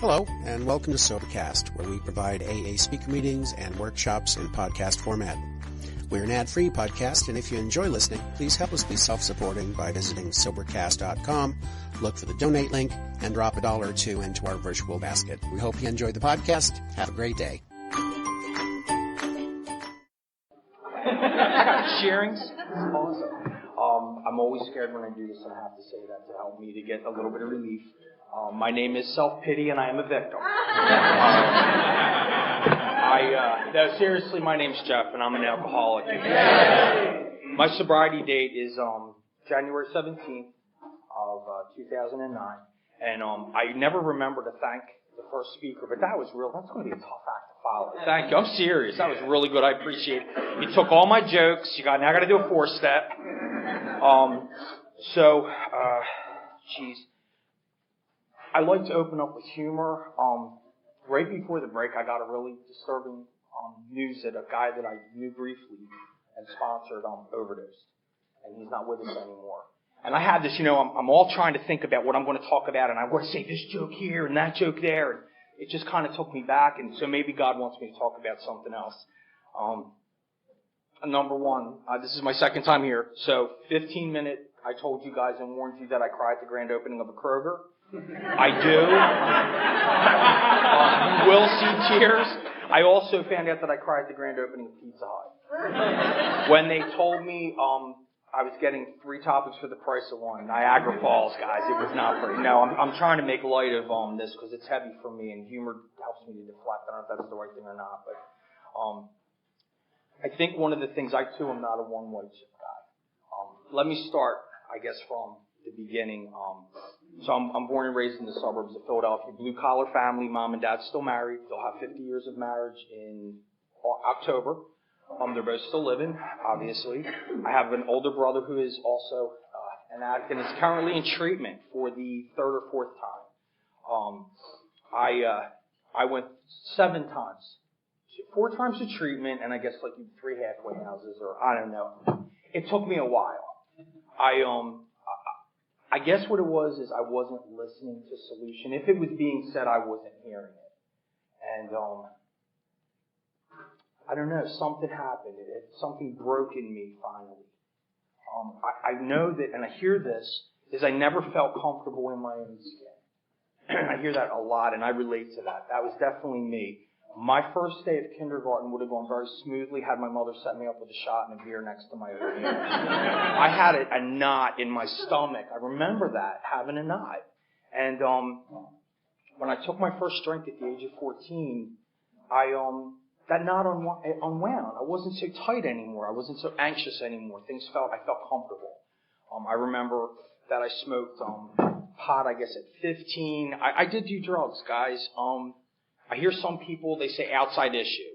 Hello, and welcome to Sobercast, where we provide AA speaker meetings and workshops in podcast format. We're an ad-free podcast, and if you enjoy listening, please help us be self-supporting by visiting Sobercast.com, look for the donate link, and drop $1 or $2 into our virtual basket. We hope you enjoy the podcast. Have a great day. I got cheerings. It's awesome. I'm always scared when I do this, and I have to say that to help me to get a little bit of relief. My name is Self-Pity, and I am a victim. No, seriously, my name's Jeff, and I'm an alcoholic. My sobriety date is January 17th of 2009, and I never remember to thank the first speaker, but that was real. That's going to be a tough act to follow. Thank you. I'm serious. That was really good. I appreciate it. He took all my jokes. Now I got to do a 4-step. I like to open up with humor. Right before the break, I got a really disturbing news that a guy that I knew briefly and sponsored overdosed, and he's not with us anymore. And I had this, I'm all trying to think about what I'm going to talk about, and I want to say this joke here and that joke there, and it just kind of took me back, and so maybe God wants me to talk about something else. Number one, this is my second time here, so 15-minute, I told you guys and warned you that I cried at the grand opening of a Kroger. I do. You will see tears. I also found out that I cried at the grand opening of Pizza Hut. When they told me I was getting 3 topics for the price of 1, Niagara Falls, guys, it was not pretty. No, I'm trying to make light of this because it's heavy for me, and humor helps me to deflect. I don't know if that's the right thing or not, but I think one of the things, I too am not a one-way chip guy. Let me start, I guess, from the beginning. So I'm born and raised in the suburbs of Philadelphia, blue-collar family. Mom and dad still married. They'll have 50 years of marriage in October. They're both still living, obviously. I have an older brother who is also an addict and is currently in treatment for the 3rd or 4th time. I went 7 times. 4 times to treatment, and I guess like 3 halfway houses, or I don't know. It took me a while. I guess what it was is I wasn't listening to solution. If it was being said, I wasn't hearing it. And I don't know, something happened. Something broke in me finally. I know that, and I hear this, is I never felt comfortable in my own skin. I hear that a lot, and I relate to that. That was definitely me. My first day of kindergarten would have gone very smoothly had my mother set me up with a shot and a beer next to my oatmeal. I had a knot in my stomach. I remember that, having a knot. And when I took my first drink at the age of 14, that knot unwound. I wasn't so tight anymore. I wasn't so anxious anymore. I felt comfortable. I remember that I smoked pot, I guess, at 15. I did do drugs, guys. I hear some people, they say outside issue.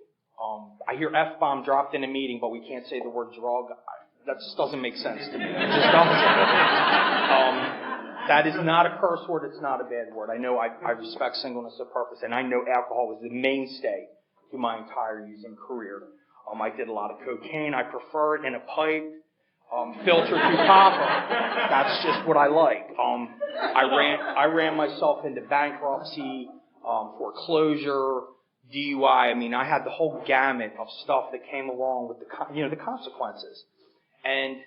I hear F-bomb dropped in a meeting, but we can't say the word drug. That just doesn't make sense to me. It just doesn't. That is not a curse word. It's not a bad word. I know I respect singleness of purpose, and I know alcohol was the mainstay to my entire using career. I did a lot of cocaine. I prefer it in a pipe, filtered through copper. That's just what I like. I ran myself into bankruptcy, foreclosure, DUI. I mean, I had the whole gamut of stuff that came along with the consequences. And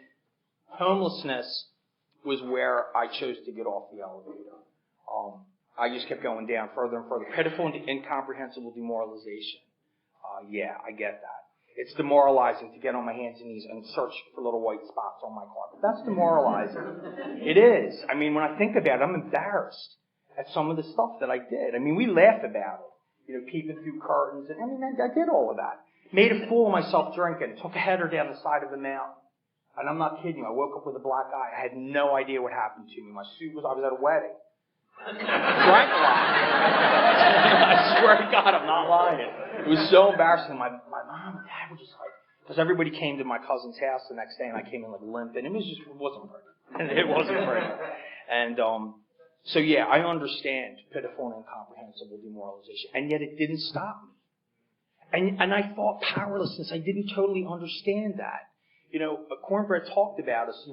homelessness was where I chose to get off the elevator. I just kept going down further and further. Pitiful and incomprehensible demoralization. Yeah, I get that. It's demoralizing to get on my hands and knees and search for little white spots on my carpet. That's demoralizing. It is. I mean, when I think about it, I'm embarrassed at some of the stuff that I did. I mean, we laugh about it. Peeping through curtains. And I did all of that. Made a fool of myself drinking. Took a header down the side of the mountain. And I'm not kidding you. I woke up with a black eye. I had no idea what happened to me. I was at a wedding. Drank a lot. I swear to God, I'm not lying. It was so embarrassing. My mom and dad were just like, because everybody came to my cousin's house the next day, and I came in like limp, and it wasn't pretty. It wasn't pretty. And so yeah, I understand pitiful and incomprehensible demoralization, and yet it didn't stop me. And I thought powerlessness. I didn't totally understand that. Cornbread talked about us,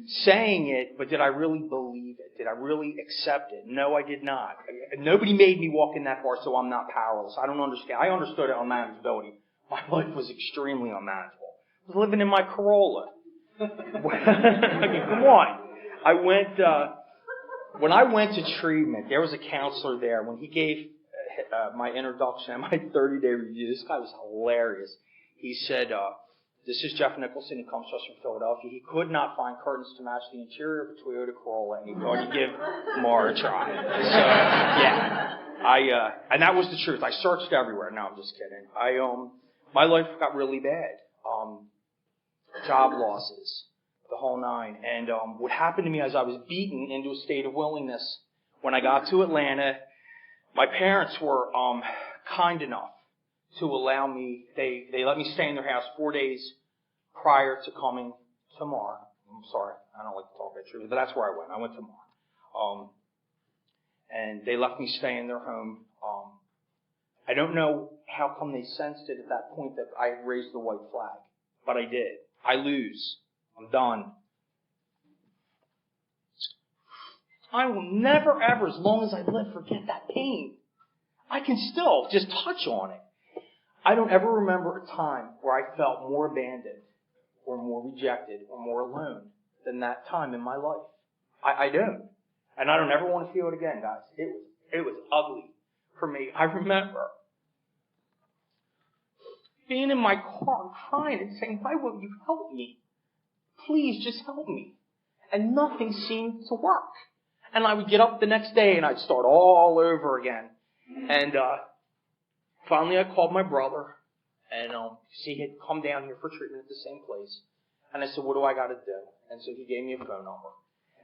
saying it, but did I really believe it? Did I really accept it? No, I did not. Nobody made me walk in that bar, so I'm not powerless. I don't understand. I understood it on manageability. My life was extremely unmanageable. I was living in my Corolla. I mean, come on. When I went to treatment, there was a counselor there. When he gave my introduction and my 30-day review, this guy was hilarious. He said, this is Jeff Nicholson. He comes to us from Philadelphia. He could not find curtains to match the interior of a Toyota Corolla, and he thought he'd give Mar a try. So, yeah. And that was the truth. I searched everywhere. No, I'm just kidding. My life got really bad. Job losses, the whole nine. And what happened to me as I was beaten into a state of willingness, when I got to Atlanta, my parents were kind enough to allow me, they let me stay in their house 4 days prior to coming to Mar. I'm sorry, I don't like to talk about truth, but that's where I went. I went to Mar. And they left me stay in their home. I don't know how come they sensed it at that point that I raised the white flag, but I did. I lose. I'm done. I will never, ever, as long as I live, forget that pain. I can still just touch on it. I don't ever remember a time where I felt more abandoned or more rejected or more alone than that time in my life. I don't. And I don't ever want to feel it again, guys. It was ugly for me. I remember being in my car crying and saying, why won't you help me? Please just help me. And nothing seemed to work. And I would get up the next day and I'd start all over again. And finally I called my brother, and he had come down here for treatment at the same place. And I said, what do I got to do? And so he gave me a phone number.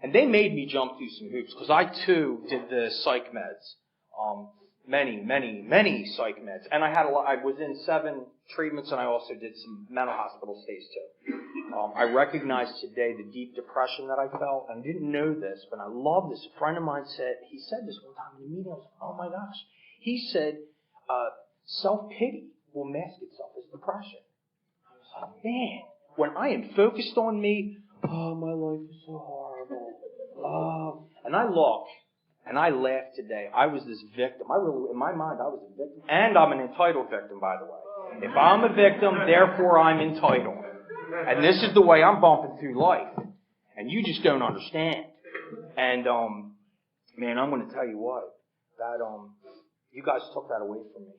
And they made me jump through some hoops, because I too did the psych meds. Many psych meds. And I was in 7 treatments, and I also did some mental hospital stays too. I recognize today the deep depression that I felt. I didn't know this, but I love this. A friend of mine said this one time in a meeting. I was like, oh my gosh. He said, self-pity will mask itself as depression. I was like, man, when I am focused on me, oh, my life is so horrible. And I look, and I laugh today. I was this victim. In my mind, I was a victim. And I'm an entitled victim, by the way. If I'm a victim, therefore I'm entitled. And this is the way I'm bumping through life. And you just don't understand. And, man, I'm going to tell you what. That, you guys took that away from me.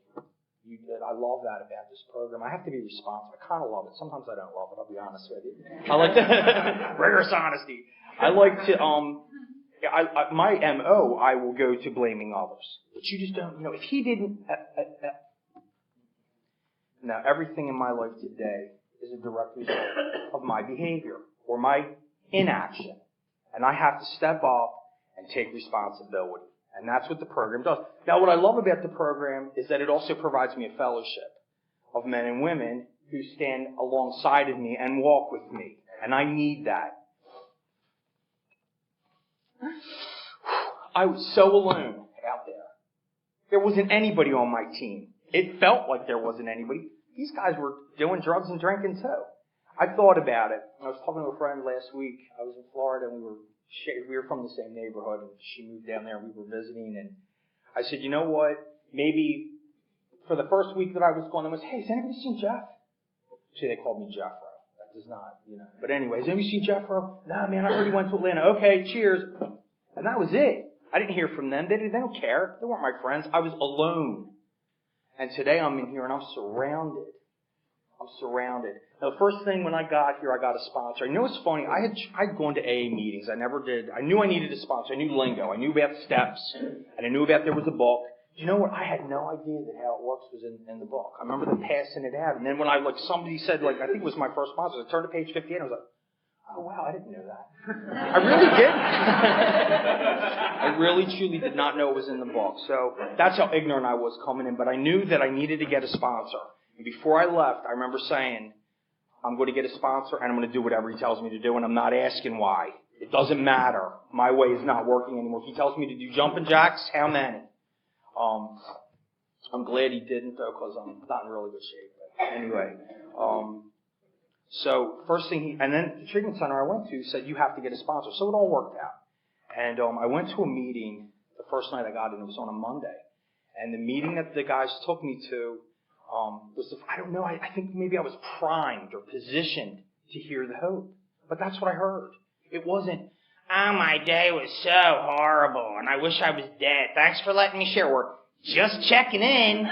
You did. I love that about this program. I have to be responsive. I kind of love it. Sometimes I don't love it, I'll be honest with you. I like to rigorous honesty. I like to, my MO, I will go to blaming others. But you just don't, if he didn't, now everything in my life today is a direct result of my behavior or my inaction. And I have to step up and take responsibility. And that's what the program does. Now, what I love about the program is that it also provides me a fellowship of men and women who stand alongside of me and walk with me. And I need that. I was so alone out there. There wasn't anybody on my team. It felt like there wasn't anybody. These guys were doing drugs and drinking too. I thought about it. I was talking to a friend last week. I was in Florida, and we were from the same neighborhood, and she moved down there, and we were visiting, and I said, you know what, maybe for the first week that I was gone, I was, hey, has anybody seen Jeff? See, they called me Jeffro. That does not, But anyway, has anybody seen Jeffro? Nah, man, I heard he went to Atlanta. Okay, cheers. And that was it. I didn't hear from them. They don't care. They weren't my friends. I was alone. And today I'm in here, and I'm surrounded. Now, the first thing when I got here, I got a sponsor. You know what's funny? I'd gone to AA meetings. I never did. I knew I needed a sponsor. I knew lingo. I knew about steps. And I knew about there was a book. Do you know what? I had no idea that how it works was in the book. I remember them passing it out. And then when somebody said, I think it was my first sponsor, I turned to page 58, and I was like, oh, wow, I didn't know that. I really didn't. I really, truly did not know it was in the book. So that's how ignorant I was coming in. But I knew that I needed to get a sponsor. And before I left, I remember saying, I'm going to get a sponsor, and I'm going to do whatever he tells me to do, and I'm not asking why. It doesn't matter. My way is not working anymore. If he tells me to do jumping jacks, how many? I'm glad he didn't, though, because I'm not in really good shape. But anyway, So first thing and then the treatment center I went to said, you have to get a sponsor. So it all worked out. And I went to a meeting the first night I got in. It was on a Monday. And the meeting that the guys took me to was, I don't know, I think maybe I was primed or positioned to hear the hope. But that's what I heard. It wasn't, oh, my day was so horrible and I wish I was dead. Thanks for letting me share. Or, just checking in.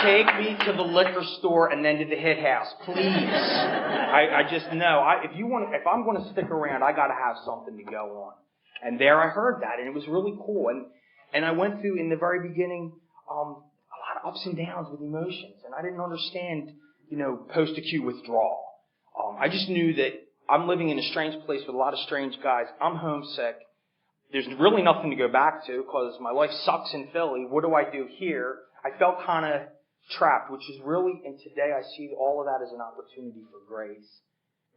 Take me to the liquor store and then to the hit house, please. I just know. If I'm going to stick around, I got to have something to go on. And there I heard that, and it was really cool. And I went through in the very beginning a lot of ups and downs with emotions, and I didn't understand, post-acute withdrawal. I just knew that I'm living in a strange place with a lot of strange guys. I'm homesick. There's really nothing to go back to because my life sucks in Philly. What do I do here? I felt kind of trapped, which is really, and today I see all of that as an opportunity for grace.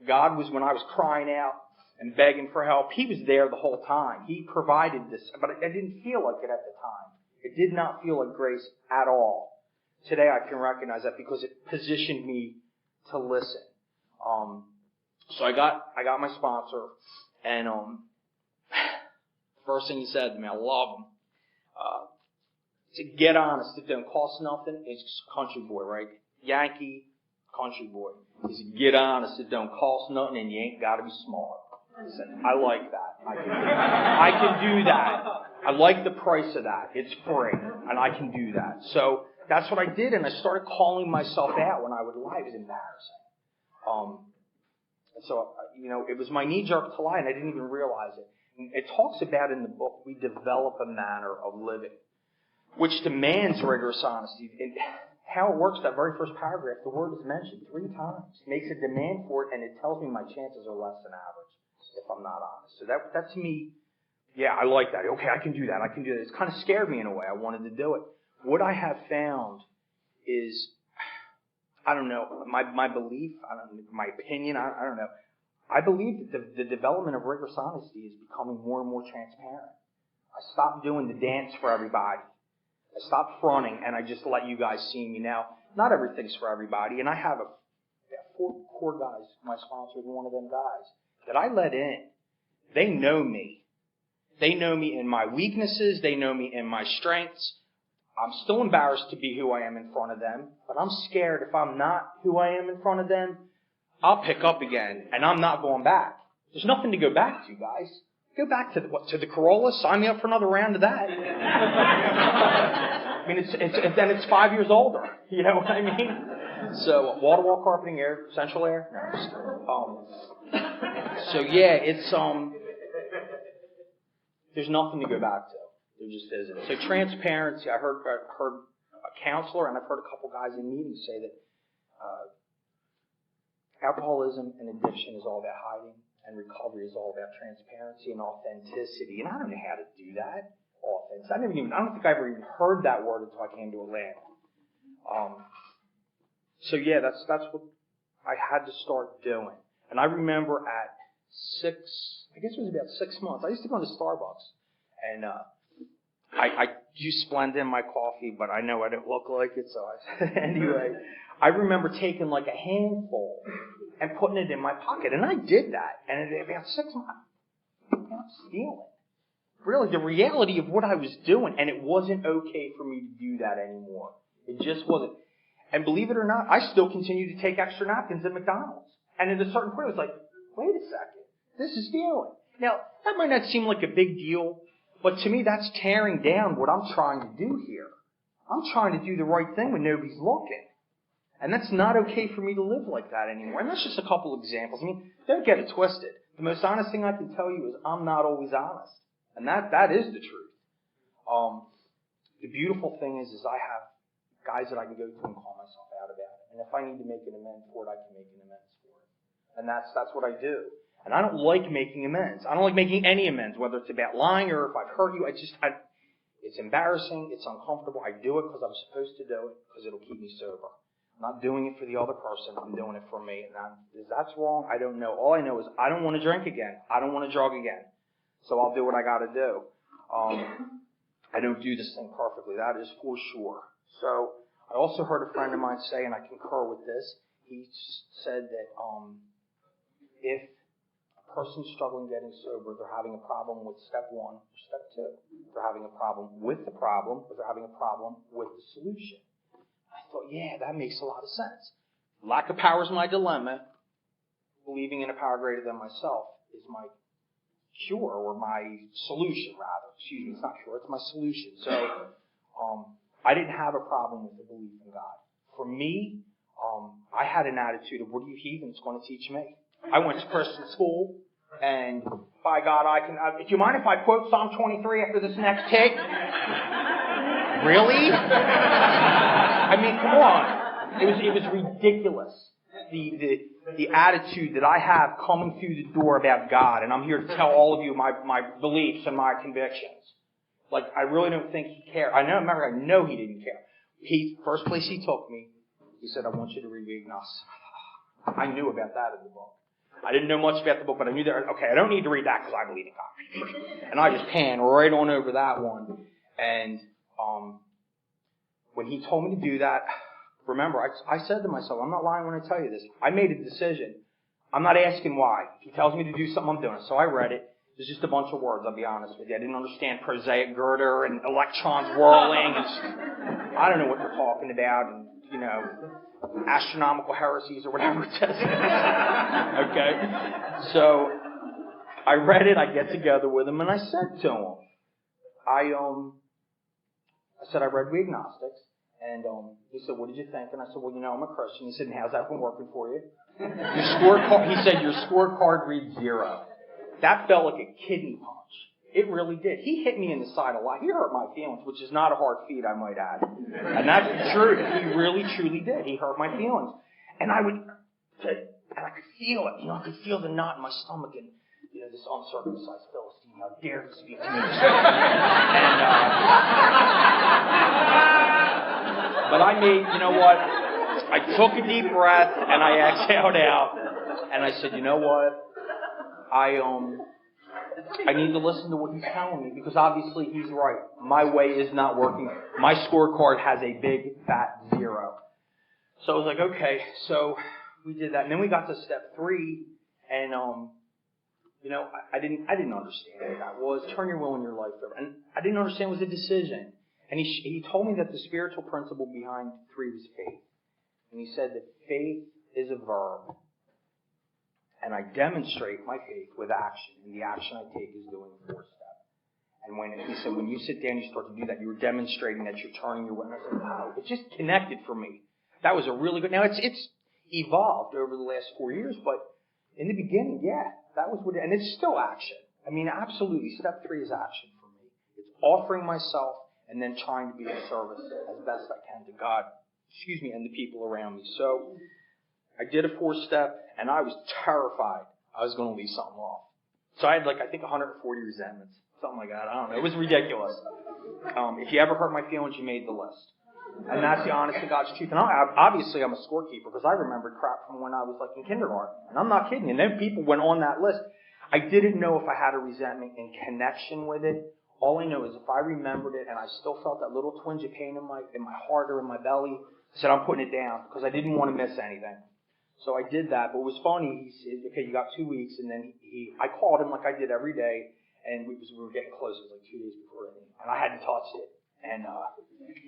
God was, when I was crying out and begging for help, He was there the whole time. He provided this, but I didn't feel like it at the time. It did not feel like grace at all. Today I can recognize that because it positioned me to listen. So I got my sponsor, and first thing he said to me, I love him. To get honest, it don't cost nothing. It's country boy, right? Yankee, country boy. He said, get honest, it don't cost nothing, and you ain't got to be smart. I said, I like that. I can do that. I like the price of that. It's free, and I can do that. So that's what I did, and I started calling myself out when I would lie. It was embarrassing. So, it was my knee-jerk to lie, and I didn't even realize it. It talks about in the book, we develop a manner of living, which demands rigorous honesty. And how it works, that very first paragraph, the word is mentioned 3 times. It makes a demand for it, and it tells me my chances are less than average if I'm not honest. So that to me, yeah, I like that. Okay, I can do that. It's kind of scared me in a way. I wanted to do it. What I have found is, I don't know, my belief, my opinion, I don't know. I believe that the development of rigorous honesty is becoming more and more transparent. I stopped doing the dance for everybody. I stopped fronting, and I just let you guys see me. Now, not everything's for everybody, and I have 4 core guys. My sponsor is one of them guys that I let in. They know me. They know me in my weaknesses. They know me in my strengths. I'm still embarrassed to be who I am in front of them, but I'm scared if I'm not who I am in front of them, I'll pick up again, and I'm not going back. There's nothing to go back to, guys. Go back to the Corolla. Sign me up for another round of that. I mean, it's 5 years older. You know what I mean? So, wall-to-wall carpeting, air, central air. No, so yeah, it's there's nothing to go back to. There just isn't. So transparency. I heard a counselor, and I've heard a couple guys in meetings say that alcoholism and addiction is all about hiding. And recovery is all about transparency and authenticity. And I don't know how to do that. Authenticity. I don't think I ever even heard that word until I came to Atlanta. So yeah, that's what I had to start doing. And I remember at I guess it was about 6 months, I used to go into Starbucks. And I use Splenda in my coffee, but I know I don't look like it. So anyway, I remember taking like a handful and putting it in my pocket. And I did that. And at about 6 months, I'm not stealing. Really, the reality of what I was doing, and it wasn't okay for me to do that anymore. It just wasn't. And believe it or not, I still continue to take extra napkins at McDonald's. And at a certain point, it was like, wait a second, this is stealing. Now, that might not seem like a big deal, but to me, that's tearing down what I'm trying to do here. I'm trying to do the right thing when nobody's looking. And that's not okay for me to live like that anymore. And that's just a couple examples. I mean, don't get it twisted. The most honest thing I can tell you is I'm not always honest. And that is the truth. The beautiful thing is I have guys that I can go to and call myself out about it. And if I need to make an amends for it, I can make an amends for it. And that's what I do. And I don't like making amends. I don't like making any amends, whether it's about lying or if I've hurt you. It's embarrassing. It's uncomfortable. I do it because I'm supposed to do it because it'll keep me sober. I'm not doing it for the other person. I'm doing it for me. And if that's wrong, I don't know. All I know is I don't want to drink again. I don't want to drug again. So I'll do what I got to do. I don't do this thing perfectly. That is for sure. So I also heard a friend of mine say, and I concur with this, he said that if a person's struggling getting sober, they're having a problem with step 1 or step 2. They're having a problem with the problem, or they're having a problem with the solution. I thought, yeah, that makes a lot of sense. Lack of power is my dilemma. Believing in a power greater than myself is my cure, or my solution, rather. Excuse me, it's not cure, it's my solution. So, I didn't have a problem with the belief in God. For me, I had an attitude of, what are you heathens going to teach me? I went to Christian school, and by God, do you mind if I quote Psalm 23 after this next take? Really? I mean, come on. It was ridiculous. The attitude that I have coming through the door about God, and I'm here to tell all of you my beliefs and my convictions. Like, I really don't think he cared. I know he didn't care. First place he took me, he said, I want you to read Ignace. I knew about that in the book. I didn't know much about the book, but I knew that, okay, I don't need to read that because I believe in God. And I just panned right on over that one. And when he told me to do that, remember, I said to myself, I'm not lying when I tell you this. I made a decision. I'm not asking why. If he tells me to do something, I'm doing it. So I read it. It's just a bunch of words, I'll be honest with you. I didn't understand prosaic girder and electrons whirling. And I don't know what they're talking about. And, astronomical heresies or whatever it says. Okay? So I read it. I get together with him, and I said to him, I said, I read We Agnostics. And he said, what did you think? And I said, well, I'm a Christian. He said, and how's that been working for you? He said, your scorecard reads 0. That felt like a kidney punch. It really did. He hit me in the side a lot. He hurt my feelings, which is not a hard feat, I might add. And that's the truth. He really, truly did. He hurt my feelings. And I could feel it. I could feel the knot in my stomach and, this uncircumcised Philistine, how dare he speak to me. But I made, I took a deep breath and I exhaled out. And I said, you know what? I need to listen to what he's telling me, because obviously he's right. My way is not working. My scorecard has a big fat 0. So I was like, okay. So we did that, and then we got to step 3, and I didn't understand what that was. Turn your will and your life over, and I didn't understand it was a decision. And he told me that the spiritual principle behind 3 was faith, and he said that faith is a verb. And I demonstrate my faith with action. And the action I take is doing 4 steps. And he said, when you sit down, you start to do that, you're demonstrating that you're turning your will. And I said, wow, it just connected for me. That was a really good. Now, it's evolved over the last 4 years, but in the beginning, yeah, that was what, and it's still action. I mean, absolutely. Step 3 is action for me. It's offering myself and then trying to be of service as best I can to God, and the people around me. So I did a 4-step, and I was terrified I was going to leave something off. So I had, I think 140 resentments, something like that. I don't know. It was ridiculous. If you ever hurt my feelings, you made the list. And that's the honest to God's truth. And obviously, I'm a scorekeeper, because I remembered crap from when I was, in kindergarten. And I'm not kidding. And then people went on that list. I didn't know if I had a resentment in connection with it. All I know is if I remembered it and I still felt that little twinge of pain in my heart or in my belly, I said, I'm putting it down, because I didn't want to miss anything. So I did that, but it was funny. He said, okay, you got 2 weeks, and then I called him like I did every day, and we were getting close. It was 2 days before, and I hadn't touched it. And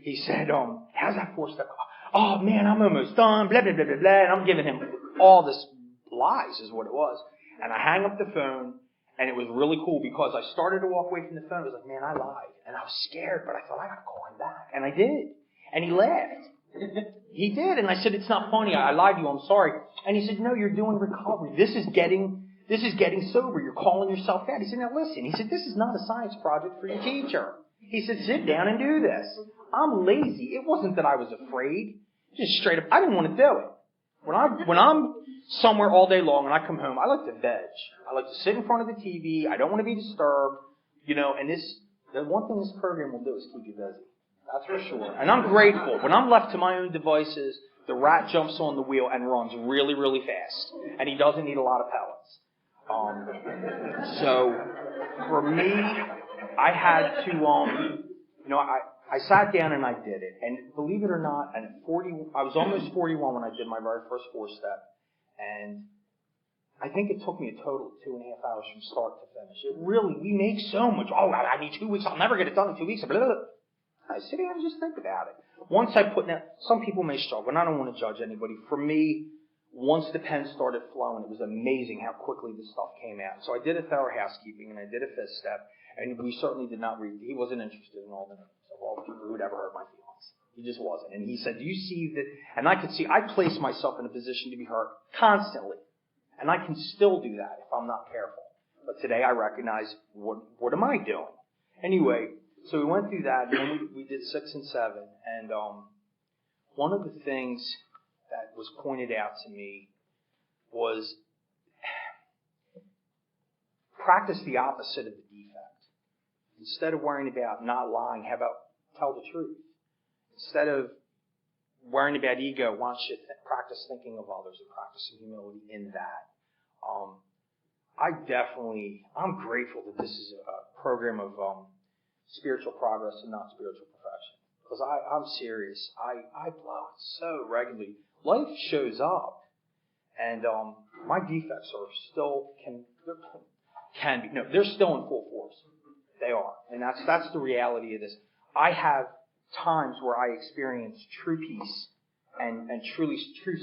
he said, how's that 4-step? Oh, man, I'm almost done, blah, blah, blah, blah, blah. And I'm giving him all this lies is what it was. And I hang up the phone, and it was really cool, because I started to walk away from the phone. I was like, man, I lied. And I was scared, but I thought, I got to call him back. And I did. And he laughed. He did, and I said, it's not funny. I lied to you. I'm sorry. And he said, no, you're doing recovery. This is getting sober. You're calling yourself out. He said, now listen. He said, this is not a science project for your teacher. He said, sit down and do this. I'm lazy. It wasn't that I was afraid. Just straight up, I didn't want to do it. When I'm somewhere all day long and I come home, I like to veg. I like to sit in front of the TV. I don't want to be disturbed. And the one thing this program will do is keep you busy. That's for sure. And I'm grateful. When I'm left to my own devices, the rat jumps on the wheel and runs really, really fast. And he doesn't need a lot of pellets. So, for me, I had to, I sat down and I did it. And believe it or not, I was almost 41 when I did my very first 4-step. And I think it took me a total of 2.5 hours from start to finish. We make so much. Oh, I need 2 weeks. I'll never get it done in 2 weeks. Blah, blah, blah. I sit down and just think about it. Once I put now, some people may struggle, and I don't want to judge anybody. For me, once the pen started flowing, it was amazing how quickly this stuff came out. So I did a thorough housekeeping, and I did a 5th step, and we certainly did not read. He wasn't interested in all the names of all the people who'd ever hurt my feelings. He just wasn't. And he said, do you see that? And I could see, I placed myself in a position to be hurt constantly. And I can still do that if I'm not careful. But today I recognize, what am I doing? Anyway, so we went through that, and then we did 6 and 7. And one of the things that was pointed out to me was practice the opposite of the defect. Instead of worrying about not lying, how about tell the truth? Instead of worrying about ego, why don't you practice thinking of others and practicing humility in that? I'm grateful that this is a program of spiritual progress and not spiritual perfection. Because I'm serious. I blow it so regularly. Life shows up. And my defects are still, they're still in full force. They are. And that's the reality of this. I have times where I experience true peace and true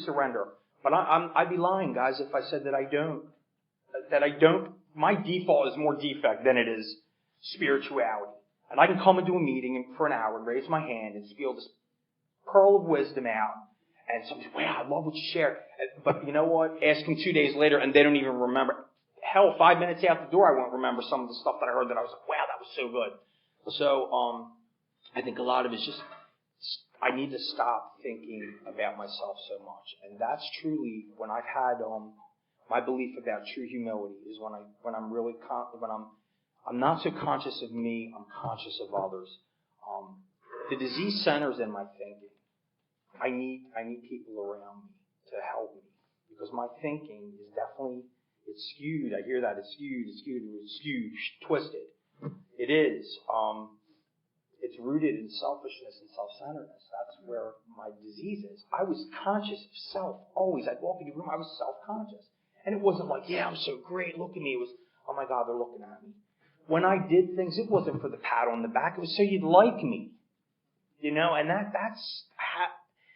surrender. But I'd be lying, guys, if I said that I don't. My default is more defect than it is spirituality. And I can come into a meeting for an hour and raise my hand and spiel this pearl of wisdom out. And somebody says, wow, I love what you shared. But you know what? Ask them 2 days later and they don't even remember. Hell, 5 minutes out the door, I won't remember some of the stuff that I heard that I was like, wow, that was so good. So, I think a lot of it's just, I need to stop thinking about myself so much. And that's truly when I've had, my belief about true humility is when I'm really, I'm not so conscious of me, I'm conscious of others. The disease centers in my thinking. I need people around me to help me because my thinking is definitely, it's skewed. I hear that it's skewed, twisted. It is. It's rooted in selfishness and self-centeredness. That's where my disease is. I was conscious of self always. I'd walk into a room, I was self-conscious. And it wasn't like, yeah, I'm so great, look at me. It was, oh my God, they're looking at me. When I did things, it wasn't for the pat on the back. It was so you'd like me. You know, and that's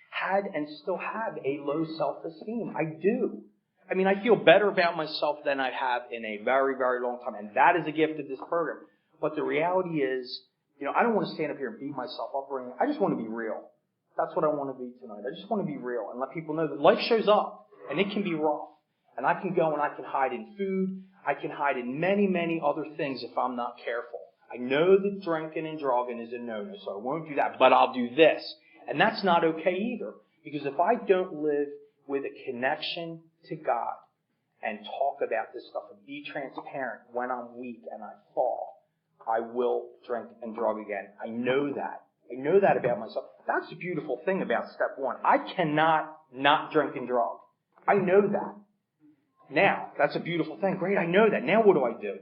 had and still have a low self-esteem. I do. I mean, I feel better about myself than I have in a very, very long time. And that is a gift of this program. But the reality is, you know, I don't want to stand up here and beat myself up or anything. I just want to be real. That's what I want to be tonight. I just want to be real and let people know that life shows up and it can be rough. And I can go and I can hide in food. I can hide in many, many other things if I'm not careful. I know that drinking and drugging is a no-no, so I won't do that. But I'll do this. And that's not okay either. Because if I don't live with a connection to God and talk about this stuff and be transparent when I'm weak and I fall, I will drink and drug again. I know that. I know that about myself. That's the beautiful thing about step 1. I cannot not drink and drug. I know that. Now, that's a beautiful thing. Great, I know that. Now what do?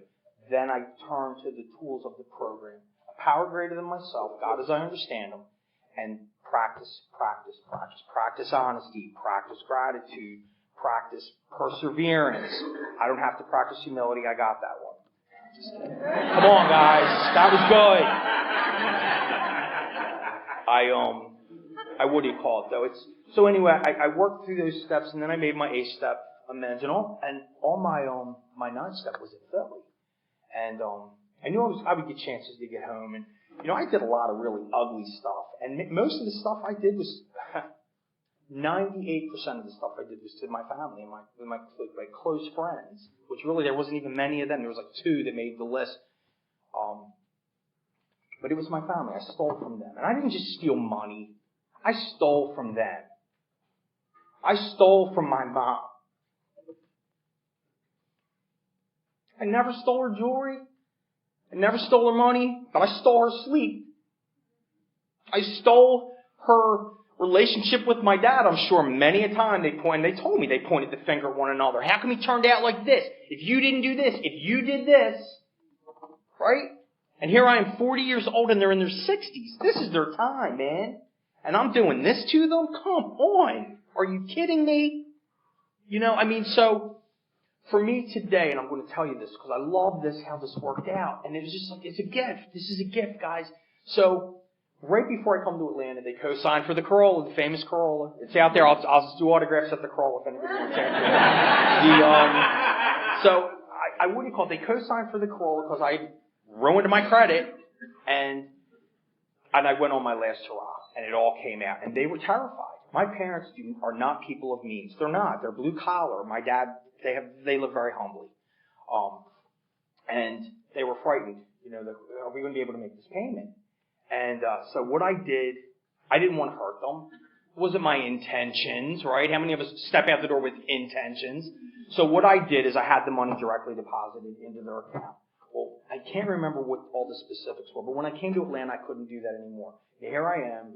Then I turn to the tools of the program. A power greater than myself, God as I understand Him, and practice honesty, practice gratitude, practice perseverance. I don't have to practice humility. I got that one. Just kidding. Come on, guys. That was good. What do you call it though? So anyway, I worked through those steps and then I made my 8th step amends and all my 9th step was in Philly. And I knew I would get chances to get home, and you know I did a lot of really ugly stuff, and most of the stuff I did was 98% of the stuff I did was to my family and my close friends, which really there wasn't even many of them. There was like 2 that made the list. But it was my family. I stole from them, and I didn't just steal money. I stole from them. I stole from my mom. I never stole her jewelry. I never stole her money, but I stole her sleep. I stole her relationship with my dad. I'm sure many a time they told me they pointed the finger at one another. How come he turned out like this? If you didn't do this, if you did this, right? And here I am 40 years old and they're in their 60s. This is their time, man. And I'm doing this to them? Come on. Are you kidding me? So for me today, and I'm going to tell you this because I love this, how this worked out. And it was just like, it's a gift. This is a gift, guys. So right before I come to Atlanta, they co-signed for the Corolla, the famous Corolla. It's out there. I'll just do autographs at the Corolla if anybody wants to. So they co-signed for the Corolla because I ruined my credit and I went on my last hurrah and it all came out and they were terrified. My parents are not people of means. They're not. They're blue collar. My dad, they live very humbly. And they were frightened. Are we going to be able to make this payment? And so what I did, I didn't want to hurt them. It wasn't my intentions, right? How many of us step out the door with intentions? So what I did is I had the money directly deposited into their account. Well, I can't remember what all the specifics were, but when I came to Atlanta, I couldn't do that anymore. Here I am,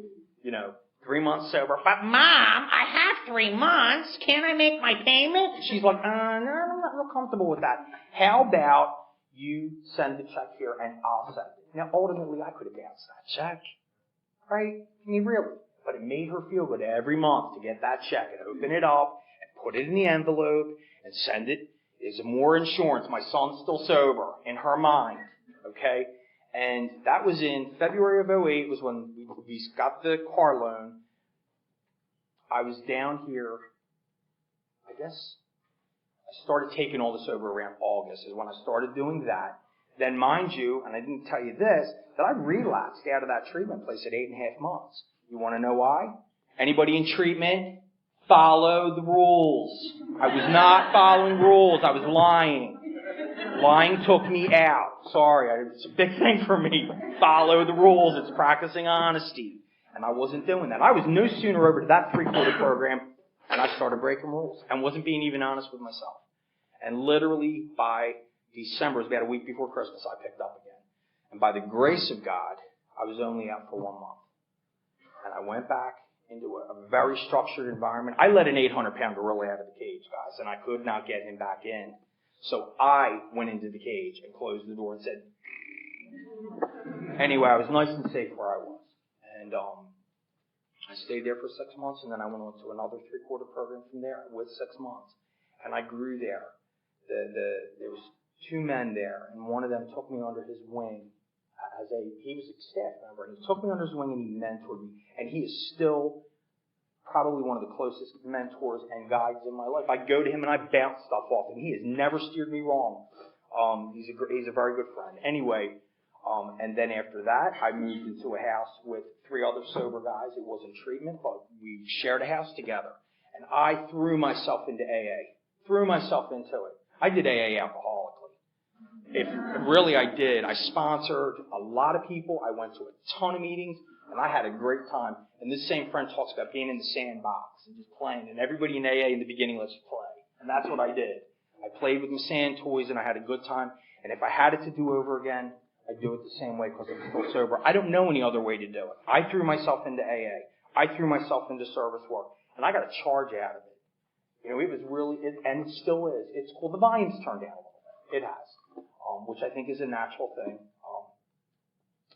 3 months sober. But Mom, I have 3 months. Can't I make my payment? She's like, no, I'm not real comfortable with that. How about you send the check here and I'll send it? Now, ultimately, I could have bounced that check, right? I mean, really. But it made her feel good every month to get that check and open it up and put it in the envelope and send it. Is more insurance. My son's still sober in her mind, okay? And that was in February of 2008 was when we got the car loan. I was down here, I guess I started taking all this over around August is when I started doing that. Then mind you, and I didn't tell you this, that I relapsed out of that treatment place at 8.5 months. You want to know why? Anybody in treatment? Follow the rules. I was not following rules. I was lying. Lying took me out. Sorry, it's a big thing for me. Follow the rules. It's practicing honesty. And I wasn't doing that. I was no sooner over to that 3-quarter program and I started breaking rules and wasn't being even honest with myself. And literally by December, it was about a week before Christmas, I picked up again. And by the grace of God, I was only out for 1 month. And I went back into a very structured environment. I let an 800-pound gorilla out of the cage, guys, and I could not get him back in. So I went into the cage and closed the door and said, anyway, I was nice and safe where I was. And I stayed there for 6 months, and then I went on to another 3-quarter program from there with 6 months. And I grew there. There was 2 men there, and one of them took me under his wing. He was a staff member, and he took me under his wing and he mentored me. And he is still probably one of the closest mentors and guides in my life. I go to him and I bounce stuff off him. He has never steered me wrong. He's a very good friend. Anyway, and then after that, I moved into a house with 3 other sober guys. It wasn't treatment, but we shared a house together. And I threw myself into AA. Threw myself into it. I did AA alcoholically. Really I did. I sponsored a lot of people. I went to a ton of meetings, and I had a great time. And this same friend talks about being in the sandbox and just playing. And everybody in AA in the beginning lets you play. And that's what I did. I played with my sand toys, and I had a good time. And if I had it to do over again, I'd do it the same way because I'm still sober. I don't know any other way to do it. I threw myself into AA. I threw myself into service work. And I got a charge out of it. It was really, and it still is. It's cool. The volume's turned down a little bit. It has. Which I think is a natural thing.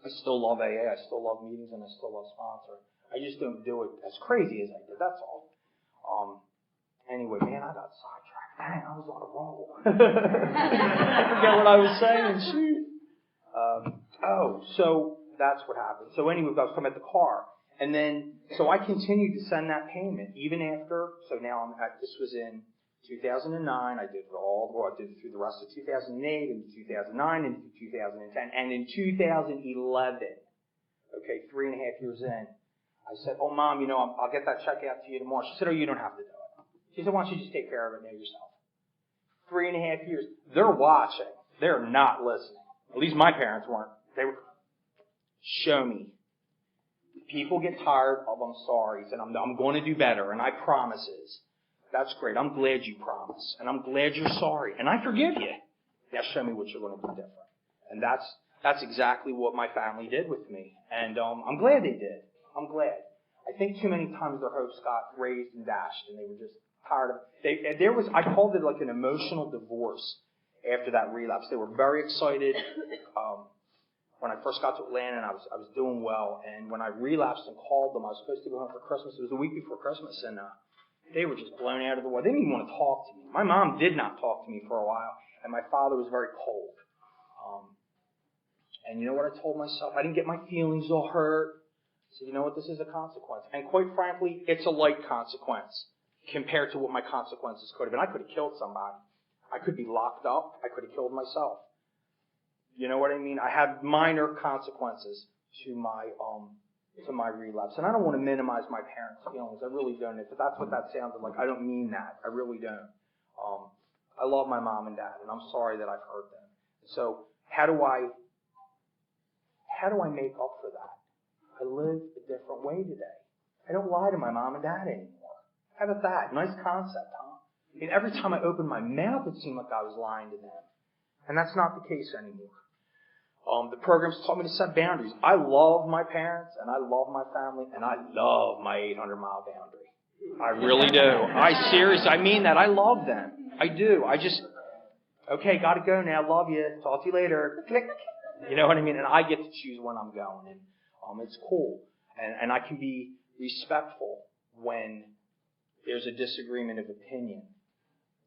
I still love AA, I still love meetings, and I still love sponsoring. I just don't do it as crazy as I did, that's all. Anyway, man, I got sidetracked. Dang, I was on a roll. I forget what I was saying, shoot. So that's what happened. So anyway, I was talking about the car. And then, so I continued to send that payment, even after, so now this was in 2009, I did it through the rest of 2008, and 2009, and 2010, and in 2011, okay, 3.5 years in, I said, oh, Mom, I'll get that check out to you tomorrow. She said, oh, you don't have to do it. She said, why don't you just take care of it now yourself? 3.5 years. They're watching. They're not listening. At least my parents weren't. They were, show me. People get tired of I'm sorry, and I'm going to do better, and I promises. That's great. I'm glad you promise. And I'm glad you're sorry. And I forgive you. Now show me what you're going to do different. And that's exactly what my family did with me. And I'm glad they did. I'm glad. I think too many times their hopes got raised and dashed, and they were just tired of it. I called it like an emotional divorce after that relapse. They were very excited. when I first got to Atlanta, and I was doing well, and when I relapsed and called them, I was supposed to go home for Christmas. It was the week before Christmas, and they were just blown out of the water. They didn't even want to talk to me. My mom did not talk to me for a while, and my father was very cold. And you know what I told myself? I didn't get my feelings all hurt. I said, you know what? This is a consequence. And quite frankly, it's a light consequence compared to what my consequences could have been. I could have killed somebody. I could be locked up. I could have killed myself. You know what I mean? I had minor consequences to my relapse. And I don't want to minimize my parents' feelings. I really don't. If that's what that sounded like, I don't mean that. I really don't. I love my mom and dad, and I'm sorry that I've hurt them. So how do I make up for that? I live a different way today. I don't lie to my mom and dad anymore. How about that? Nice concept, huh? I mean, every time I opened my mouth, it seemed like I was lying to them. And that's not the case anymore. The program's taught me to set boundaries. I love my parents, and I love my family, and I love my 800-mile boundary. I really do. I mean that. I love them. I do. Okay, gotta go now. Love you. Talk to you later. Click. You know what I mean? And I get to choose when I'm going. And it's cool. And I can be respectful when there's a disagreement of opinion.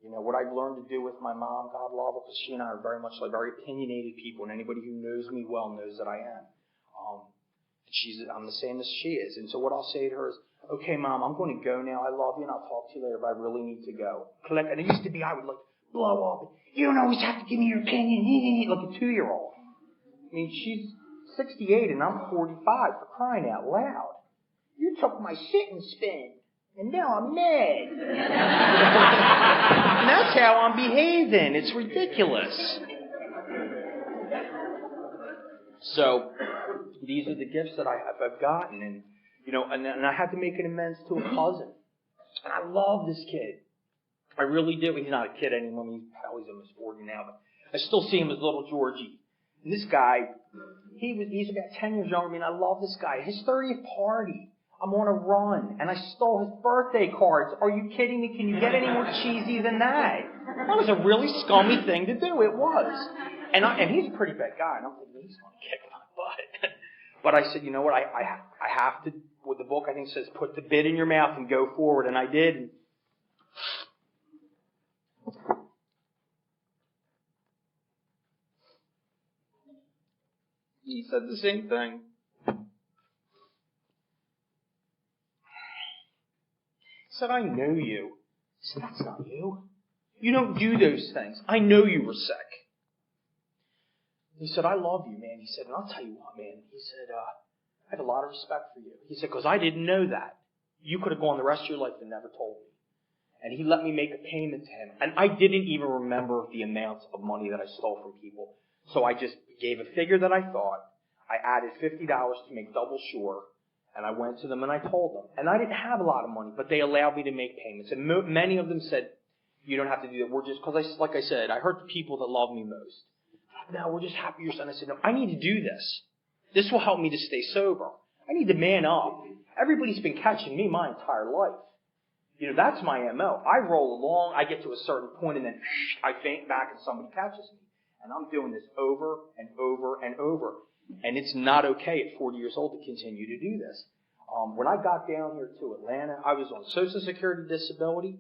You know, what I've learned to do with my mom, God love her, because she and I are very much like very opinionated people, and anybody who knows me well knows that I am. I'm the same as she is. And so what I'll say to her is, okay, Mom, I'm going to go now. I love you, and I'll talk to you later, but I really need to go. Click. And it used to be I would like blow up. You don't always have to give me your opinion. Like a 2-year-old. I mean, she's 68 and I'm 45, for crying out loud. You took my sit and spin, and now I'm mad. And that's how I'm behaving. It's ridiculous. So, these are the gifts that I've gotten, and you know, and I had to make an amends to a cousin. And I love this kid. I really do. He's not a kid anymore. He's almost 40 now, but I still see him as little Georgie. And this guy, he's about 10 years younger than me, and I love this guy. His 30th party, I'm on a run, and I stole his birthday cards. Are you kidding me? Can you get any more cheesy than that? That was a really scummy thing to do. It was. And he's a pretty bad guy, and I'm thinking, he's going to kick my butt. But I said, you know what, I have to, what the book I think says, put the bit in your mouth and go forward, and I did. He said the same thing. He said, I know you. I said, that's not you. You don't do those things. I know you were sick. He said, I love you, man. He said, and I'll tell you what, man. He said, I have a lot of respect for you. He said, because I didn't know that. You could have gone the rest of your life and never told me. And he let me make a payment to him. And I didn't even remember the amounts of money that I stole from people. So I just gave a figure that I thought. I added $50 to make double sure. And I went to them and I told them. And I didn't have a lot of money, but they allowed me to make payments. And many of them said, you don't have to do that. We're just, because like I said, I hurt the people that love me most. No, we're just happy you're son. I said, no, I need to do this. This will help me to stay sober. I need to man up. Everybody's been catching me my entire life. You know, that's my MO. I roll along, I get to a certain point, and then I faint back and somebody catches me. And I'm doing this over and over and over. And it's not okay at 40 years old to continue to do this. When I got down here to Atlanta, I was on Social Security disability.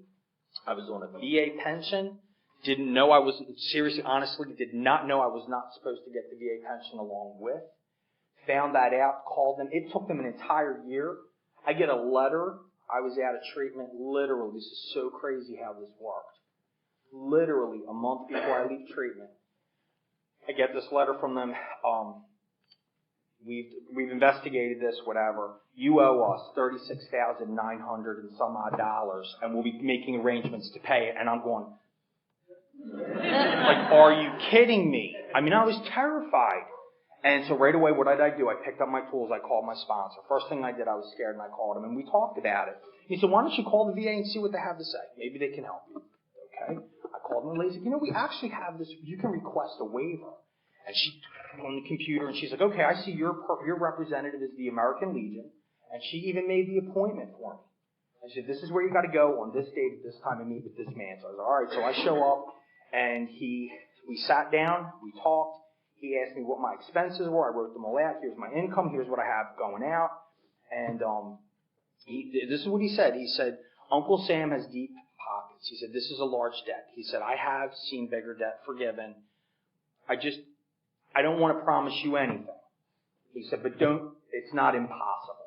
I was on a VA pension. Didn't know I was, seriously, honestly, did not know I was not supposed to get the VA pension along with. Found that out, called them. It took them an entire year. I get a letter. I was out of treatment. Literally, this is so crazy how this worked. Literally, a month before I leave treatment, I get this letter from them. We've investigated this, whatever. You owe us $36,900 and some odd dollars, and we'll be making arrangements to pay it. And I'm going, like, are you kidding me? I mean, I was terrified. And so right away, what did I do? I picked up my tools. I called my sponsor. First thing I did, I was scared, and I called him, and we talked about it. He said, why don't you call the VA and see what they have to say? Maybe they can help you. Okay? I called him, and the lady said, you know, we actually have this. You can request a waiver. And she on the computer, and she's like, okay, I see your representative is the American Legion, and she even made the appointment for me. And she said, this is where you got to go on this date at this time and meet with this man. So I was like, all right. So I show up, and we sat down, we talked. he asked me what my expenses were. I wrote them all out. Here's my income. Here's what I have going out. And this is what he said. He said, Uncle Sam has deep pockets. He said, this is a large debt. He said, I have seen bigger debt forgiven. I don't want to promise you anything. He said, but it's not impossible.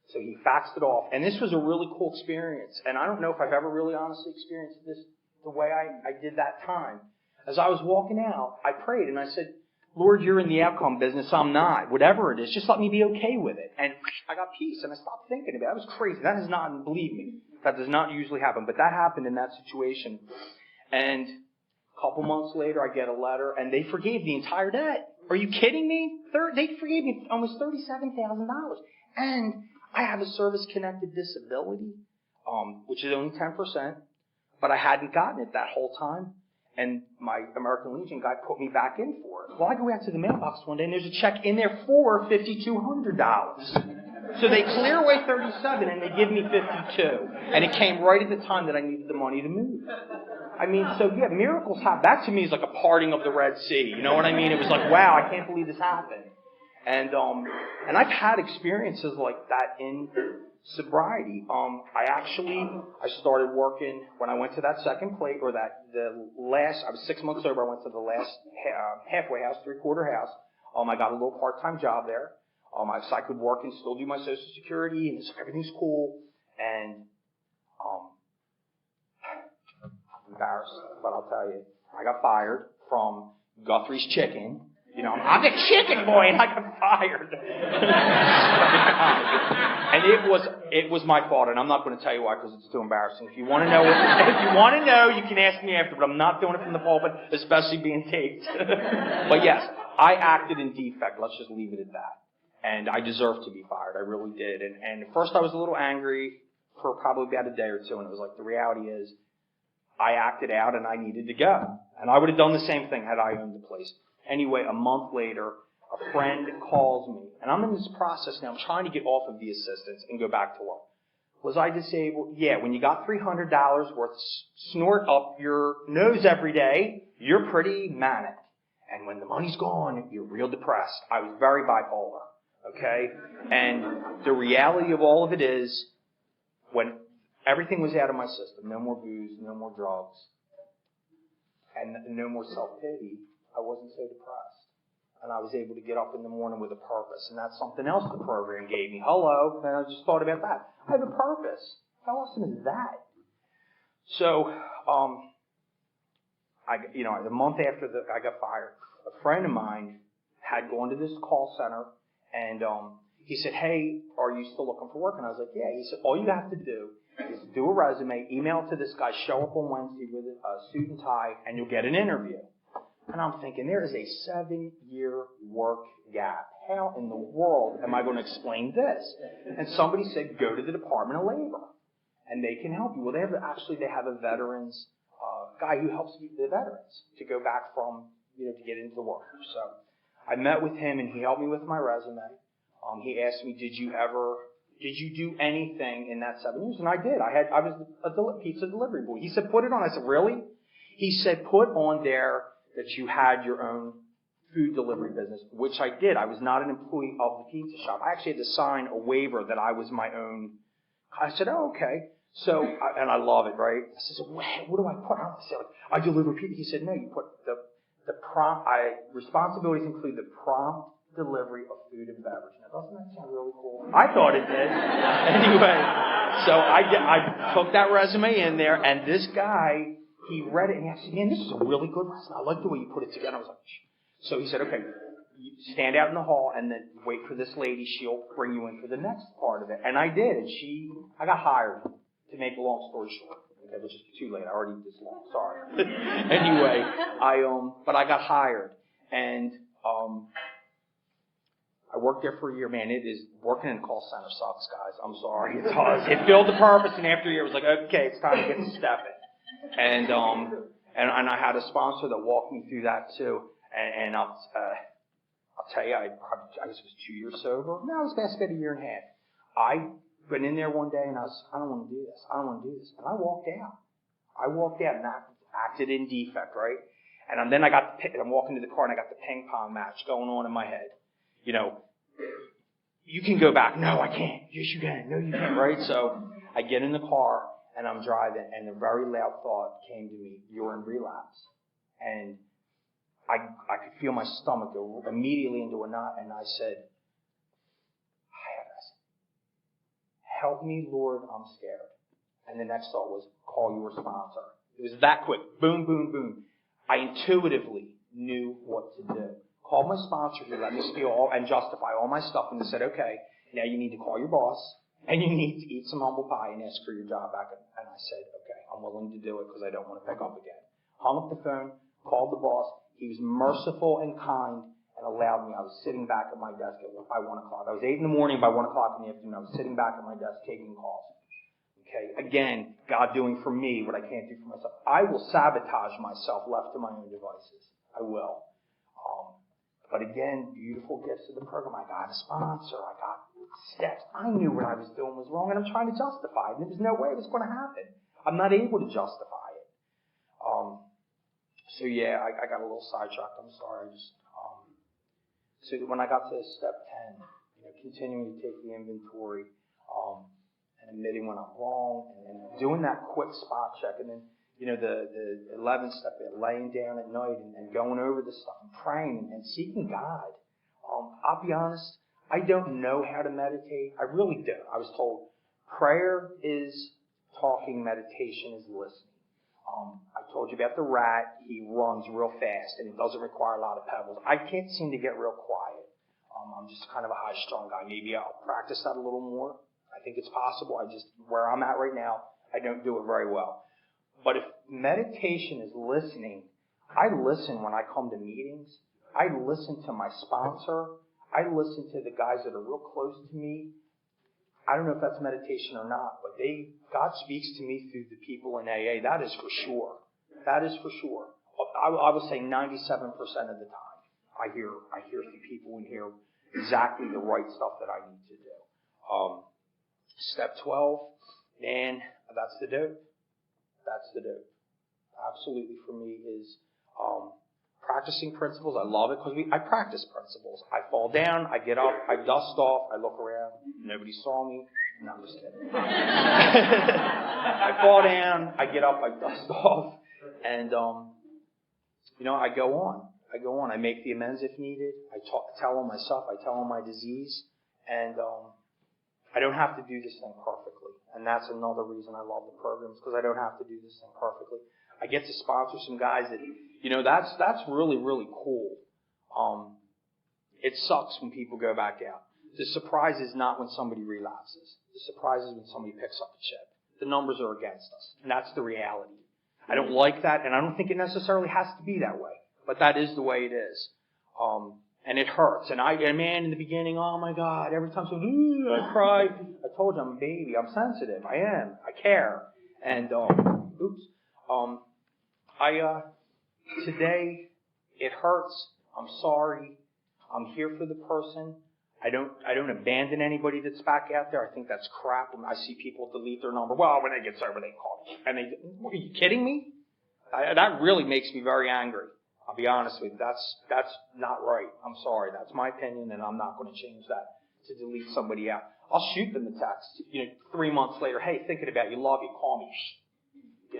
So he faxed it off. And this was a really cool experience. And I don't know if I've ever really honestly experienced this the way I did that time. As I was walking out, I prayed and I said, Lord, you're in the outcome business. I'm not. Whatever it is, just let me be okay with it. And I got peace and I stopped thinking about it. That was crazy. That is not, believe me, that does not usually happen. But that happened in that situation. And a couple months later, I get a letter and they forgave the entire debt. Are you kidding me? They forgave me almost $37,000. And I have a service-connected disability, which is only 10%, but I hadn't gotten it that whole time. And my American Legion guy put me back in for it. Well, I go out to the mailbox one day, and there's a check in there for $5,200. So they clear away 37, and they give me 52. And it came right at the time that I needed the money to move. I mean, so yeah, miracles happen. That to me is like a parting of the Red Sea. You know what I mean? It was like, wow, I can't believe this happened. And I've had experiences like that in sobriety. I started working when I went to that second plate, or I was 6 months sober. I went to the last halfway house, 3/4 house. I got a little part-time job there. So I could work and still do my Social Security, and everything's cool. And I'm embarrassed, but I'll tell you, I got fired from Guthrie's Chicken. You know, I'm the chicken boy, and I got fired. And it was my fault, and I'm not going to tell you why because it's too embarrassing. If you want to know, you can ask me after, but I'm not doing it from the pulpit, especially being taped. But yes, I acted in defect. Let's just leave it at that. And I deserved to be fired. I really did. And at first I was a little angry for probably about a day or two, and it was like, the reality is, I acted out and I needed to go. And I would have done the same thing had I owned the place. Anyway, a month later, a friend calls me, and I'm in this process now. I'm trying to get off of the assistance and go back to work. Was I disabled? Yeah, when you got $300 worth snort up your nose every day, you're pretty manic. And when the money's gone, you're real depressed. I was very bipolar, okay? And the reality of all of it is, when everything was out of my system, no more booze, no more drugs, and no more self-pity, I wasn't so depressed. And I was able to get up in the morning with a purpose. And that's something else the program gave me. Hello. And I just thought about that. I have a purpose. How awesome is that? So, the month after I got fired, a friend of mine had gone to this call center, and he said, hey, are you still looking for work? And I was like, yeah. He said, all you have to do is do a resume, email it to this guy, show up on Wednesday with a suit and tie, and you'll get an interview. And I'm thinking, there is a 7-year work gap. How in the world am I going to explain this? And somebody said, go to the Department of Labor, and they can help you. Well, they have a veterans guy who helps the veterans to go back from, to get into the workforce. So I met with him, and he helped me with my resume. He asked me, did you do anything in that 7 years? And I did. I was a pizza delivery boy. He said, put it on. I said, really? He said, put on there that you had your own food delivery business, which I did. I was not an employee of the pizza shop. I actually had to sign a waiver that I was my own. I said, oh, okay. So, and I love it, right? I said, what do I put? I said, I deliver pizza. He said, no, you put the prompt, responsibilities include the prompt delivery of food and beverage. Now, doesn't that sound really cool? I thought it did. Anyway, so I took that resume in there, and this guy, he read it, and he said, man, this is a really good resume. I like the way you put it together. I was like, so he said, okay, you stand out in the hall and then wait for this lady. She'll bring you in for the next part of it. And I did, and I got hired, to make a long story short. Okay, which is too late. I already did this long. Sorry. Anyway, but I got hired, and I worked there for a year. Man, working in a call center sucks, guys. I'm sorry. It does. It filled the purpose, and after a year, it was like, okay, it's time to get to stepping. And I had a sponsor that walked me through that too. And I'll tell you, I was 2 years sober. No, I was past about a year and a half. I went in there one day and I don't want to do this. I don't want to do this. And I walked out. And I acted in defect, right? And then I'm walking to the car and I got the ping pong match going on in my head. You can go back. No, I can't. Yes, you can. No, you can't. Right? So I get in the car and I'm driving and a very loud thought came to me. You're in relapse. And I could feel my stomach go immediately into a knot, and I said, help me, Lord, I'm scared. And the next thought was, call your sponsor. It was that quick. Boom, boom, boom. I intuitively knew what to do. Called my sponsor who let me steal and justify all my stuff, and they said, okay, now you need to call your boss, and you need to eat some humble pie and ask for your job back. And I said, okay, I'm willing to do it because I don't want to pick up again. Hung up the phone, called the boss. He was merciful and kind and allowed me. I was sitting back at my desk by 1 o'clock. I was 8 in the morning. By 1 o'clock in the afternoon, I was sitting back at my desk taking calls. Okay, again, God doing for me what I can't do for myself. I will sabotage myself left to my own devices. I will. But again, beautiful gifts of the program. I got a sponsor. I got steps. I knew what I was doing was wrong, and I'm trying to justify it. There was no way it was going to happen. I'm not able to justify it. So yeah, I got a little sidetracked. I'm sorry. So when I got to step 10, continuing to take the inventory, and admitting when I'm wrong, and doing that quick spot check, and then the 11th step, laying down at night and going over this stuff and praying and seeking God. I'll be honest, I don't know how to meditate. I really don't. I was told prayer is talking, meditation is listening. I told you about the rat. He runs real fast, and it doesn't require a lot of pebbles. I can't seem to get real quiet. I'm just kind of a high-strung guy. Maybe I'll practice that a little more. I think it's possible. Where I'm at right now, I don't do it very well. But if meditation is listening, I listen when I come to meetings. I listen to my sponsor. I listen to the guys that are real close to me. I don't know if that's meditation or not, but God speaks to me through the people in AA. That is for sure. That is for sure. I would say 97% of the time, I hear the people in here exactly the right stuff that I need to do. Step 12, man, that's the dope. That's the dope. Absolutely for me is practicing principles. I love it because I practice principles. I fall down, I get up, I dust off, I look around, nobody saw me. No, I'm just kidding. I fall down, I get up, I dust off, and I go on. I make the amends if needed. I tell them my stuff. I tell them my disease, and I don't have to do this thing perfectly. And that's another reason I love the programs, because I don't have to do this thing perfectly. I get to sponsor some guys that, that's really, really cool. It sucks when people go back out. The surprise is not when somebody relapses. The surprise is when somebody picks up a chip. The numbers are against us, and that's the reality. I don't like that, and I don't think it necessarily has to be that way, but that is the way it is. And it hurts. And man, in the beginning, oh my God, every time I cry. I told you I'm a baby. I'm sensitive. I am. I care. And, today, it hurts. I'm sorry. I'm here for the person. I don't abandon anybody that's back out there. I think that's crap. When I see people delete their number. Well, when it gets over, they call me. And are you kidding me? That really makes me very angry. I'll be honest with you. That's not right. I'm sorry. That's my opinion, and I'm not going to change that to delete somebody out. I'll shoot them the text. 3 months later, hey, thinking about you, love you, call me.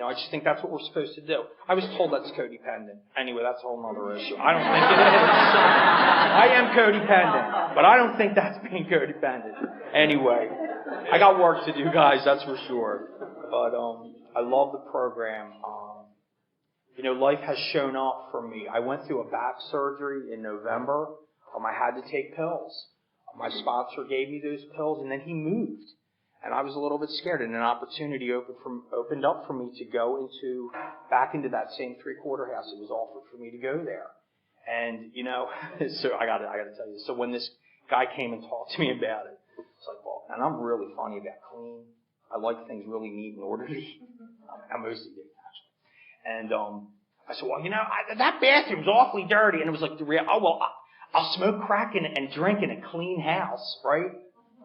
I just think that's what we're supposed to do. I was told that's codependent. Anyway, that's a whole other issue. I don't think it is. I am codependent, but I don't think that's being codependent. Anyway, I got work to do, guys, that's for sure. But I love the program. Life has shown up for me. I went through a back surgery in November. I had to take pills. My sponsor gave me those pills, and then he moved. And I was a little bit scared, and an opportunity opened up for me to go back into that same 3/4 house. It was offered for me to go there. And, so I got to tell you. So when this guy came and talked to me about it, it's like, well, and I'm really funny about clean. I like things really neat and orderly. I'm mostly big, actually. And I said, well, that bathroom's awfully dirty. And it was like, I'll smoke crack and drink in a clean house, right?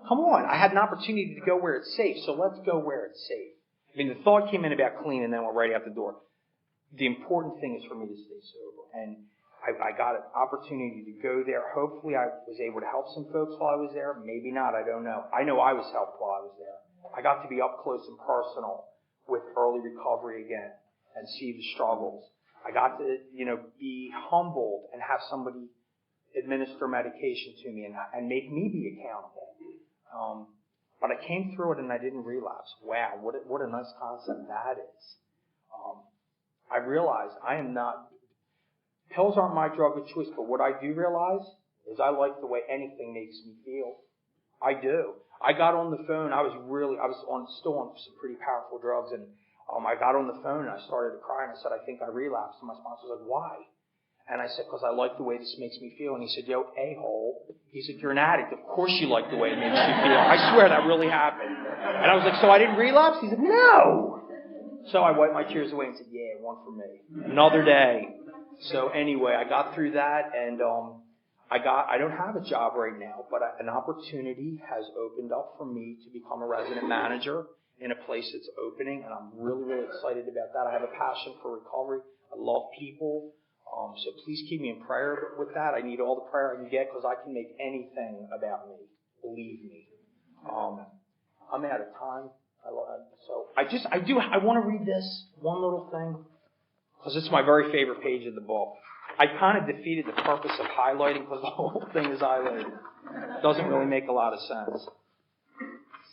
Come on. I had an opportunity to go where it's safe, so let's go where it's safe. I mean, the thought came in about clean and then went right out the door. The important thing is for me to stay sober. And I got an opportunity to go there. Hopefully I was able to help some folks while I was there. Maybe not, I don't know. I know I was helped while I was there. I got to be up close and personal with early recovery again and see the struggles. I got to, be humbled and have somebody administer medication to me and make me be accountable. But I came through it and I didn't relapse. Wow, what a nice concept that is. I realized pills aren't my drug of choice, but what I do realize is I like the way anything makes me feel. I do. I got on the phone. I was still on some pretty powerful drugs, and I got on the phone and I started to cry and I said, I think I relapsed. And my sponsor was like, why? And I said, because I like the way this makes me feel. And he said, yo, a-hole. He said, you're an addict. Of course you like the way it makes you feel. I swear that really happened. And I was like, so I didn't relapse? He said, no. So I wiped my tears away and said, yeah, one for me. Another day. So anyway, I got through that, and I don't have a job right now, but an opportunity has opened up for me to become a resident manager in a place that's opening, and I'm really, really excited about that. I have a passion for recovery. I love people. So please keep me in prayer with that. I need all the prayer I can get because I can make anything about me. Believe me. I'm out of time. I want to read this one little thing because it's my very favorite page of the book. I kind of defeated the purpose of highlighting because the whole thing is highlighted. It doesn't really make a lot of sense.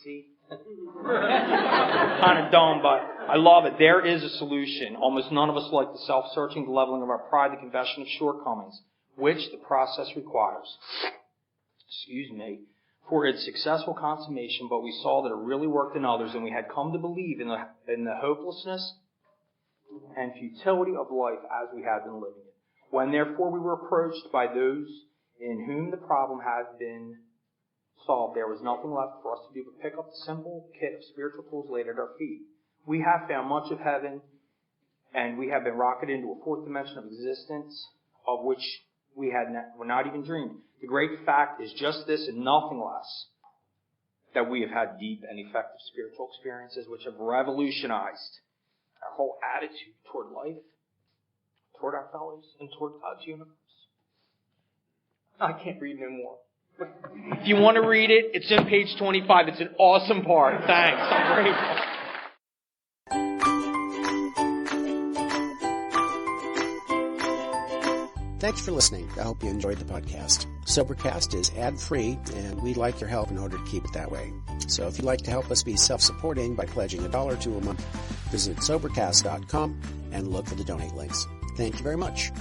See? Kind of dumb, but I love it. There is a solution. Almost none of us like the self-searching, the leveling of our pride, the confession of shortcomings, which the process requires. For its successful consummation, but we saw that it really worked in others, and we had come to believe in the hopelessness and futility of life as we had been living it. When therefore we were approached by those in whom the problem had been solved, there was nothing left for us to do but pick up the simple kit of spiritual tools laid at our feet. We have found much of heaven, and we have been rocketed into a fourth dimension of existence of which we were not even dreamed. The great fact is just this and nothing less, that we have had deep and effective spiritual experiences which have revolutionized our whole attitude toward life, toward our fellows, and toward God's universe. I can't read no more. But if you want to read it, it's in page 25. It's an awesome part. Thanks. I'm grateful. Thanks for listening. I hope you enjoyed the podcast. Sobercast is ad-free, and we'd like your help in order to keep it that way. So if you'd like to help us be self-supporting by pledging $1 or $2 a month, visit Sobercast.com and look for the donate links. Thank you very much.